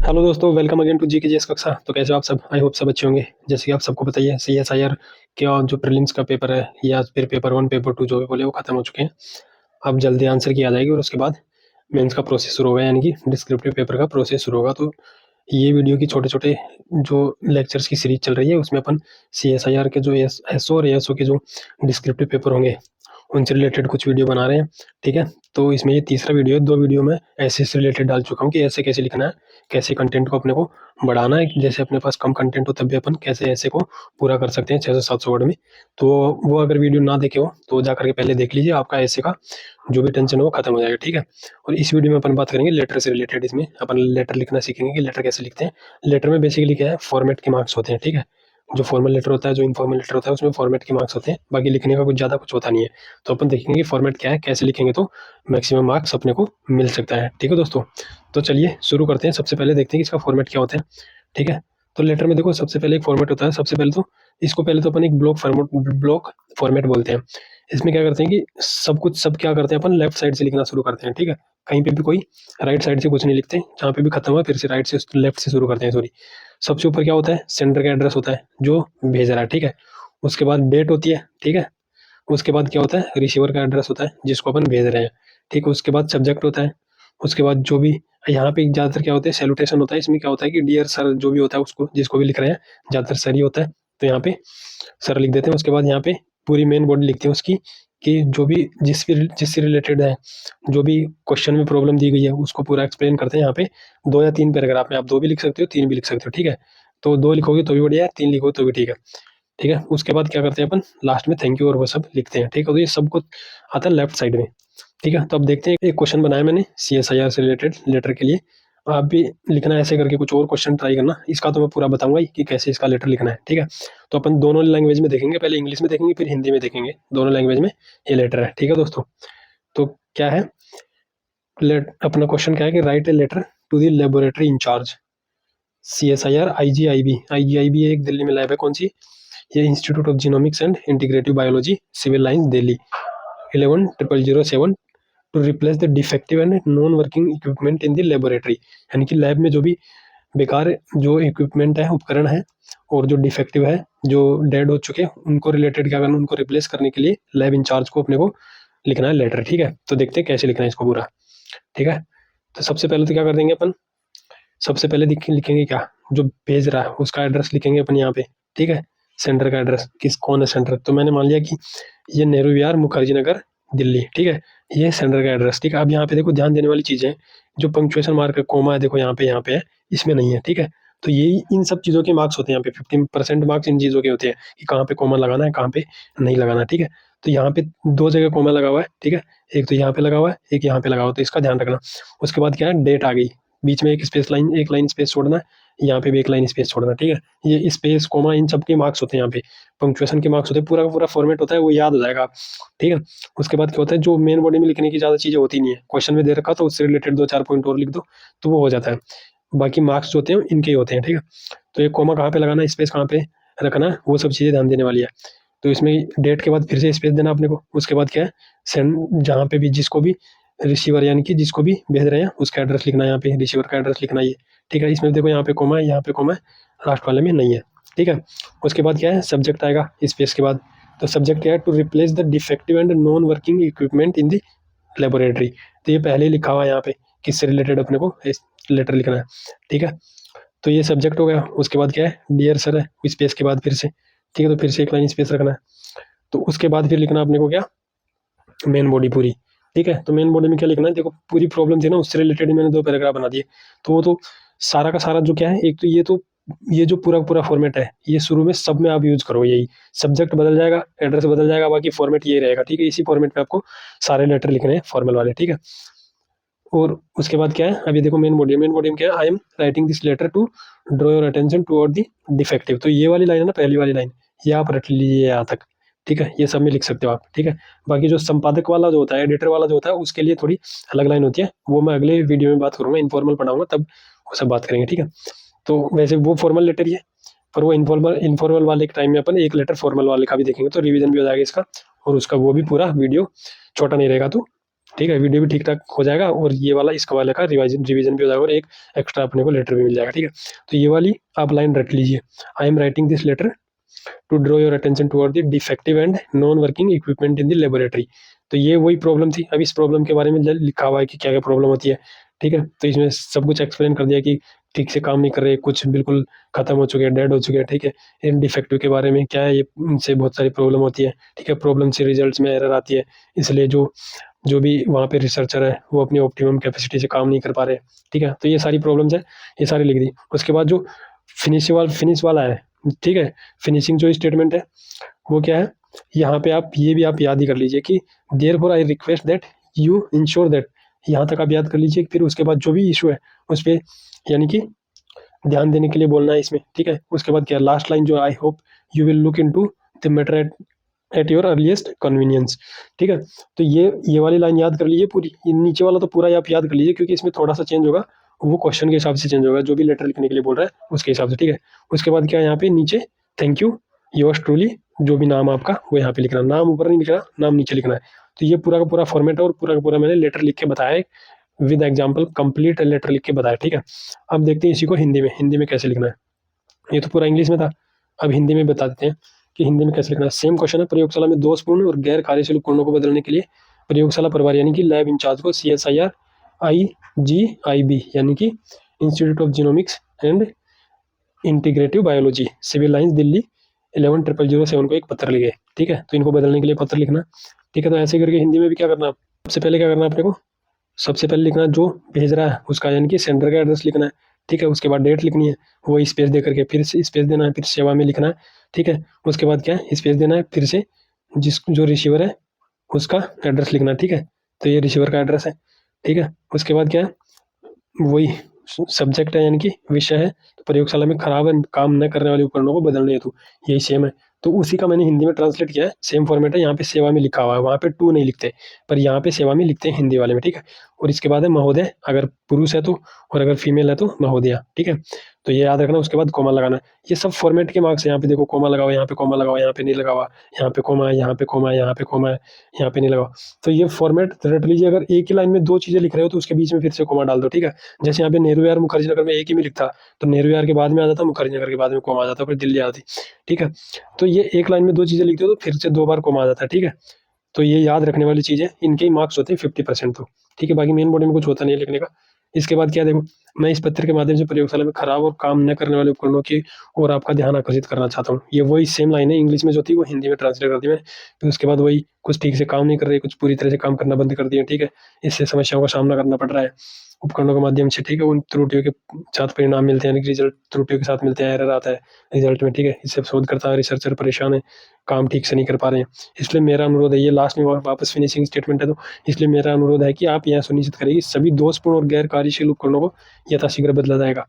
Hello दोस्तों, welcome again to जी के G S कक्षा। तो कैसे हो आप सब? आई होप सब अच्छे होंगे। जैसे कि आप सबको बताइए, CSIR के और जो प्रीलिम्स का पेपर है या फिर पेपर 1 पेपर 2 जो भी बोले वो खत्म हो चुके हैं। अब जल्दी आंसर की आ जाएगी और उसके बाद मेंस का प्रोसेस शुरू होगा, यानी कि डिस्क्रिप्टिव पेपर का प्रोसेस शुरू होगा। तो ये वीडियो की छोटे छोटे जो लेक्चर्स की सीरीज चल रही है उसमें अपन CSIR के जो एसओ और एएसओ के जो डिस्क्रिप्टिव पेपर होंगे उनसे रिलेटेड कुछ वीडियो बना रहे हैं। ठीक है, तो इसमें ये तीसरा वीडियो है। 2 वीडियो में ऐसे से रिलेटेड डाल चुका हूँ कि ऐसे कैसे लिखना है, कैसे कंटेंट को अपने को बढ़ाना है। जैसे अपने पास कम कंटेंट हो तब भी अपन कैसे ऐसे को पूरा कर सकते हैं 600-700 वर्ड में। तो वो अगर वीडियो ना देखे हो तो जा करके पहले देख लीजिए, आपका ऐसे का जो भी टेंशन हो वो खत्म हो जाएगा। ठीक है, और इस वीडियो में अपन बात करेंगे लेटर से रिलेटेड। इसमें अपन लेटर लिखना सीखेंगे कि लेटर कैसे लिखते हैं। लेटर में बेसिकली क्या है, फॉर्मेट के मार्क्स होते हैं। ठीक है, जो फॉर्मल लेटर होता है, जो इनफॉर्मल लेटर होता है, उसमें फॉर्मेट के मार्क्स होते हैं। बाकी लिखने का कुछ ज़्यादा कुछ होता नहीं है। तो अपन देखेंगे कि फॉर्मेट क्या है, कैसे लिखेंगे तो मैक्सिमम मार्क्स अपने को मिल सकता है। ठीक है दोस्तों, तो चलिए शुरू करते हैं। सबसे पहले देखते हैं कि इसका फॉर्मेट क्या होता है। ठीक है, तो लेटर में देखो सबसे पहले एक फॉर्मेट होता है। सबसे पहले तो इसको पहले तो अपन एक ब्लॉक फॉर्मेट बोलते हैं। इसमें क्या करते हैं कि सब क्या करते हैं, अपन लेफ्ट साइड से लिखना शुरू करते हैं। ठीक है, कहीं पे भी कोई राइट साइड से कुछ नहीं लिखते, जहाँ पे भी खत्म हुआ फिर से राइट से लेफ्ट से शुरू करते हैं। सॉरी, सबसे ऊपर क्या होता है, सेंडर का एड्रेस होता है जो भेज रहा है। ठीक है, उसके बाद डेट होती है। ठीक है, उसके बाद क्या होता है, रिसीवर का एड्रेस होता है जिसको अपन भेज रहे हैं। ठीक है, उसके बाद सब्जेक्ट होता है। उसके बाद जो भी यहाँ पे ज़्यादातर क्या होता है, सैल्यूटेशन होता है। इसमें क्या होता है कि डियर सर जो भी होता है उसको जिसको भी लिख रहे हैं, ज़्यादातर सर ही होता है, तो यहाँ पे सर लिख देते हैं। उसके बाद यहाँ पे पूरी मेन बॉडी लिखते हैं उसकी, कि जो भी जिससे रिलेटेड है, जो भी क्वेश्चन में प्रॉब्लम दी गई है उसको पूरा एक्सप्लेन करते हैं। यहाँ पे 2 या 3 पैराग्राफ में आप 2 भी लिख सकते हो, 3 भी लिख सकते हो। ठीक है, तो 2 लिखोगे तो भी बढ़िया है, 3 लिखोगे तो भी ठीक है। ठीक है, उसके बाद क्या करते हैं अपन लास्ट में थैंक यू और वो सब लिखते हैं। ठीक है, तो ये सब कुछ आता है लेफ्ट साइड में। ठीक है, तो अब देखते हैं, एक क्वेश्चन बनाया मैंने CSIR से रिलेटेड लेटर के लिए। आप भी लिखना है ऐसे करके, कुछ और क्वेश्चन ट्राई करना। इसका तो मैं पूरा बताऊंगा ही कि कैसे इसका लेटर लिखना है। ठीक है, तो अपन दोनों लैंग्वेज में देखेंगे, पहले इंग्लिश में देखेंगे फिर हिंदी में देखेंगे। दोनों लैंग्वेज में ये लेटर है। ठीक है दोस्तों, तो क्या है, अपना क्वेश्चन क्या है कि write a letter to the laboratory incharge CSIR IGIB एक दिल्ली में लैब है। कौन सी? ये Institute of Genomics and Integrative Biology, Civil Lines, Delhi 110007, to replace the defective and non working equipment in the laboratory. यानी कि लैब में जो भी बेकार जो इक्विपमेंट है, उपकरण है, और जो डिफेक्टिव है, जो डेड हो चुके हैं, उनको रिलेटेड क्या करना, उनको रिप्लेस करने के लिए लैब इंचार्ज को अपने को लिखना है लेटर। ठीक है, तो देखते हैं कैसे लिखना है इसको पूरा। ठीक है, तो सबसे पहले तो क्या कर देंगे अपन, सबसे पहले लिखेंगे क्या, जो भेज रहा है उसका एड्रेस लिखेंगे अपन यहाँ पे। ठीक है, सेंटर का एड्रेस, कौन है सेंटर, तो मैंने मान लिया कि ये नेहरू विहार मुखर्जी नगर दिल्ली। ठीक है, ये सेंटर का एड्रेस। ठीक है, अब यहाँ पे देखो ध्यान देने वाली चीज़ है, जो पंक्चुएशन मार्क है, कोमा है, देखो यहाँ पे है, इसमें नहीं है। ठीक है, तो यही इन सब चीज़ों के मार्क्स होते हैं। यहाँ पे 15% मार्क्स इन चीज़ों के होते हैं कि कहाँ पे कोमा लगाना है, कहाँ पे नहीं लगाना। ठीक है, तो यहाँ पे 2 जगह कोमा लगा हुआ है। ठीक है, एक तो यहाँ पे लगा हुआ है, एक यहाँ पे लगा हुआ है, तो इसका ध्यान रखना। उसके बाद क्या है, डेट आ गई, बीच में एक लाइन स्पेस छोड़ना है, यहाँ पे भी एक लाइन स्पेस छोड़ना। ठीक है, ये स्पेस कोमा इन सब के मार्क्स होते हैं। यहाँ पे पंक्चुएशन के मार्क्स होते हैं। पूरा का पूरा फॉर्मेट होता है, वो याद हो जाएगा आप। ठीक है, उसके बाद क्या होता है, जो मेन बॉडी में लिखने की ज़्यादा चीज़ें होती नहीं है, क्वेश्चन में दे रखा तो उससे रिलेटेड 2-4 पॉइंट और लिख दो तो वो हो जाता है। बाकी मार्क्स जो होते हैं इनके ही होते हैं। ठीक है, तो ये कोमा कहाँ पे लगाना है, स्पेस कहाँ पे रखना है, वो सब चीज़ें ध्यान देने वाली है। तो इसमें डेट के बाद फिर से स्पेस देना अपने को। उसके बाद क्या है, सेंड जहाँ पे भी जिसको भी रिसीवर यानी कि जिसको भी भेज रहे हैं उसका एड्रेस लिखना है, यहाँ पे रिसीवर का एड्रेस लिखना है ये। ठीक है, इसमें देखो यहाँ पे कोमा है, यहाँ पे कोमा है, लास्ट वाले में नहीं है। ठीक है, उसके बाद क्या है, सब्जेक्ट आएगा स्पेस के बाद। तो सब्जेक्ट क्या है, to replace the defective and non working equipment in the laboratory. तो ये पहले ही लिखा हुआ है यहाँ पे, किससे रिलेटेड अपने को लेटर लिखना है। ठीक है, तो ये सब्जेक्ट हो गया। उसके बाद क्या है, डियर सर है, स्पेस के बाद फिर से। ठीक है, तो फिर से एक लाइन स्पेस रखना है। तो उसके बाद फिर लिखना अपने को क्या, मेन बॉडी पूरी। ठीक है, तो मेन बॉडी में क्या लिखना है, देखो पूरी प्रॉब्लम थी ना, उससे रिलेटेड मैंने 2 पैराग्राफ बना दिए। तो वो तो सारा का सारा जो क्या है, एक तो ये जो पूरा पूरा फॉर्मेट है, ये शुरू में सब में आप यूज करो। यही सब्जेक्ट बदल जाएगा, एड्रेस बदल जाएगा, बाकी फॉर्मेट यही रहेगा। ठीक है, इसी फॉर्मेट में आपको सारे लेटर लिखने हैं, फॉर्मल वाले। ठीक है, और उसके बाद क्या है, अभी देखो मेन बॉडी में क्या है, I am writing this letter to draw your attention toward the defective. तो ये वाली लाइन है ना, पहली वाली लाइन, ये आप रट लीजिए यहाँ तक। ठीक है, ये सब में लिख सकते हो आप। ठीक है, बाकी जो संपादक वाला जो होता है, एडिटर वाला जो होता है, उसके लिए थोड़ी अलग लाइन होती है, वो मैं अगले वीडियो में बात करूंगा, इनफॉर्मल पढ़ाऊंगा तब वो सब बात करेंगे। ठीक है, तो वैसे वो फॉर्मल लेटर ही है, पर वो इनफॉर्मल वाले के टाइम में अपन एक लेटर फॉर्मल वाले का भी देखेंगे, तो रिवीजन भी हो जाएगा इसका, और उसका वो भी पूरा वीडियो छोटा नहीं रहेगा। तो ठीक है, वीडियो भी ठीक ठाक हो जाएगा और ये वाला इसका वाले का रिवीजन भी हो जाएगा और एक एक्स्ट्रा अपने को लेटर भी मिल जाएगा। ठीक है, तो ये वाली आप लाइन रख लीजिए, I am writing this letter to draw your attention toward the defective and non working equipment in the laboratory. तो ये वही प्रॉब्लम थी। अब इस प्रॉब्लम के बारे में लिखा हुआ है कि क्या क्या प्रॉब्लम होती है। ठीक है, तो इसमें सब कुछ एक्सप्लेन कर दिया कि ठीक से काम नहीं कर रहे, कुछ बिल्कुल खत्म हो चुके हैं, डेड हो चुके हैं। ठीक है, इन डिफेक्टिव के बारे में क्या है, ये इनसे बहुत सारी प्रॉब्लम होती है। ठीक है, प्रॉब्लम से रिजल्ट्स में एरर आती है, इसलिए जो जो भी वहाँ पे रिसर्चर है वो अपनी ऑप्टिमम कैपेसिटी से काम नहीं कर पा रहे। ठीक है, तो ये सारी प्रॉब्लम्स है, ये सारी लिख दी। उसके बाद जो फिनिश वाला है, ठीक है, फिनिशिंग जो स्टेटमेंट है वो क्या है, यहाँ पे आप ये भी आप याद ही कर लीजिए कि therefore I request that you ensure that, यहाँ तक आप याद कर लीजिए। फिर उसके बाद जो भी इशू है उस पर यानी कि ध्यान देने के लिए बोलना है इसमें। ठीक है, उसके बाद क्या, लास्ट लाइन जो I hope you will look into the matter at your earliest convenience. ठीक है, तो ये वाली लाइन याद कर लीजिए पूरी। ये नीचे वाला तो पूरा आप याद कर लीजिए, क्योंकि इसमें थोड़ा सा चेंज होगा, वो क्वेश्चन के हिसाब से चेंज होगा, जो भी लेटर लिखने के लिए बोल रहा है उसके हिसाब से। ठीक है, उसके बाद क्या, यहाँ पे नीचे थैंक यू योर्स ट्रूली, जो भी नाम आपका वो यहाँ पे लिखना, नाम ऊपर नहीं लिखना, नाम नीचे लिखना है। तो ये पूरा का पूरा फॉर्मेट है और पूरा का पूरा मैंने लेटर लिख के बताया है, विद एग्जाम्पल कंप्लीट लेटर लिख के बताया। ठीक है, अब देखते हैं इसी को हिंदी में कैसे लिखना है। ये तो पूरा इंग्लिश में था, अब हिंदी में बता देते हैं कि हिंदी में कैसे लिखना है। सेम क्वेश्चन है, प्रयोगशाला में दोषपूर्ण और गैर कार्यशील उपकरणों को बदलने के लिए प्रयोगशाला प्रभारी यानी कि लैब इंचार्ज को CSIR IGIB यानी कि Institute of Genomics and Integrative Biology, Civil Lines, Delhi 110007 को एक पत्र लिखे। ठीक है, तो इनको बदलने के लिए पत्र लिखना। ठीक है, तो ऐसे करके हिंदी में भी क्या करना, सबसे पहले क्या करना अपने को, सबसे पहले लिखना जो भेज रहा है उसका यानी कि सेंडर का एड्रेस लिखना है। ठीक है, उसके बाद डेट लिखनी है, वो स्पेस दे करके फिर से स्पेस देना है, फिर सेवा में लिखना है। ठीक है, उसके बाद क्या है, स्पेस देना है, फिर से जो रिसीवर है उसका एड्रेस लिखना है। ठीक है, तो ये रिसीवर का एड्रेस है। ठीक है, उसके बाद क्या है, वही सब्जेक्ट है यानी कि विषय है, तो प्रयोगशाला में खराब काम न करने वाले उपकरणों को बदलने हेतु, यही सेम है। तो उसी का मैंने हिंदी में ट्रांसलेट किया है, सेम फॉर्मेट है। यहाँ पे सेवा में लिखा हुआ है, वहाँ पे टू नहीं लिखते, पर यहाँ पे सेवा में लिखते हैं हिंदी वाले में। ठीक है, और इसके बाद है महोदय, अगर पुरुष है तो, और अगर फीमेल है तो महोदया। ठीक है, तो ये याद रखना। उसके बाद कोमा लगाना, ये सब फॉर्मेट के मार्क्स है। यहाँ पे देखो कोमा लगाओ, यहाँ पे कोमा लगाओ, यहाँ पे नहीं लगाओ, यहाँ पे कोमा है, यहाँ पे कोमा है, यहाँ पे कोमा है, यहाँ पे नहीं लगाओ। तो ये फॉर्मेट रट लीजिए। अगर एक ही लाइन में दो चीजें लिख रहे हो तो उसके बीच में फिर से कोमा डाल दो। ठीक है, जैसे यहाँ पे नेहरू विहार मुखर्जी नगर में एक ही में लिखता, तो नेहरू विहार के बाद में आ जाता, मुखर्जी नगर के बाद में कोमा आ जाता, फिर दिल्ली आती। ठीक है, तो ये एक लाइन में दो चीजें लिखते हो तो फिर से दो बार कोमा आ जाता है। ठीक है, तो ये याद रखने वाली चीज है, इनके ही मार्क्स होते हैं 50%। तो ठीक है, बाकी मेन बॉडी में कुछ होता नहीं है लिखने का। इसके बाद क्या, देखो मैं इस पत्र के माध्यम से प्रयोगशाला में खराब और काम न करने वाले उपकरणों की और आपका ध्यान आकर्षित करना चाहता हूँ। ये वही सेम लाइन है, इंग्लिश में जो थी वो हिंदी में ट्रांसलेट कर दी मैं। फिर उसके बाद वही, कुछ ठीक से काम नहीं कर रही, कुछ पूरी तरह से काम करना बंद कर दिए। ठीक है, इससे समस्याओं का सामना करना पड़ रहा है उपकरणों के माध्यम से। ठीक है, उन त्रुटियों के साथ परिणाम मिलते हैं, रिजल्ट त्रुटियों के साथ मिलते हैं, एरर आता है रिजल्ट में। ठीक है, इससे शोधकर्ता रिसर्चर परेशान है, काम ठीक से नहीं कर पा रहे हैं। इसलिए मेरा अनुरोध है, ये लास्ट में वापस फिनिशिंग स्टेटमेंट है, तो इसलिए मेरा अनुरोध है कि आप यह सुनिश्चित करें कि सभी दोषपूर्ण और गैर कार्यशील उपकरणों को यथाशीघ्र बदला जाएगा।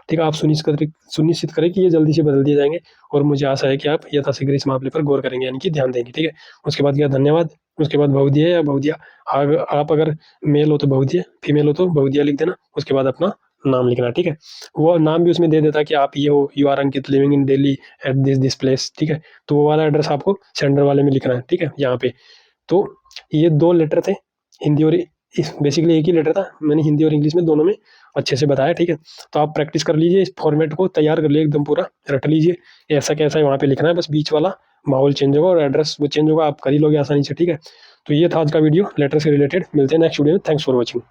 ठीक है, आप सुनिश्चित करें कि ये जल्दी से बदल दिए जाएंगे, और मुझे आशा है कि आप यथाशीघ्र इस मामले पर गौर करेंगे यानी कि ध्यान देंगे। ठीक है, उसके बाद क्या, धन्यवाद। उसके बाद बहुदिया या बहुदिया, आप अगर मेल हो तो बहुदिया, फीमेल हो तो बहुदिया लिख देना। उसके बाद अपना नाम लिखना। ठीक है, वो नाम भी उसमें दे देता कि आप ये हो, you are Ankit living in Delhi at this place. ठीक है, तो वो वाला एड्रेस आपको सेंडर वाले में लिखना है। ठीक है, यहाँ पे तो ये दो लेटर थे, हिंदी और बेसिकली एक ही लेटर था, मैंने हिंदी और इंग्लिश में दोनों में अच्छे से बताया। ठीक है, तो आप प्रैक्टिस कर लीजिए, इस फॉर्मेट को तैयार कर लिए, एकदम पूरा रट लीजिए, ऐसा कैसा है वहाँ पे लिखना है, बस बीच वाला माहौल चेंज होगा और एड्रेस वो चेंज होगा, आप कर ही लोगे आसानी से। ठीक है, तो ये था आज का वीडियो लेटर से रिलेटेड। मिलते हैं नेक्स्ट वीडियो में। Thanks for watching.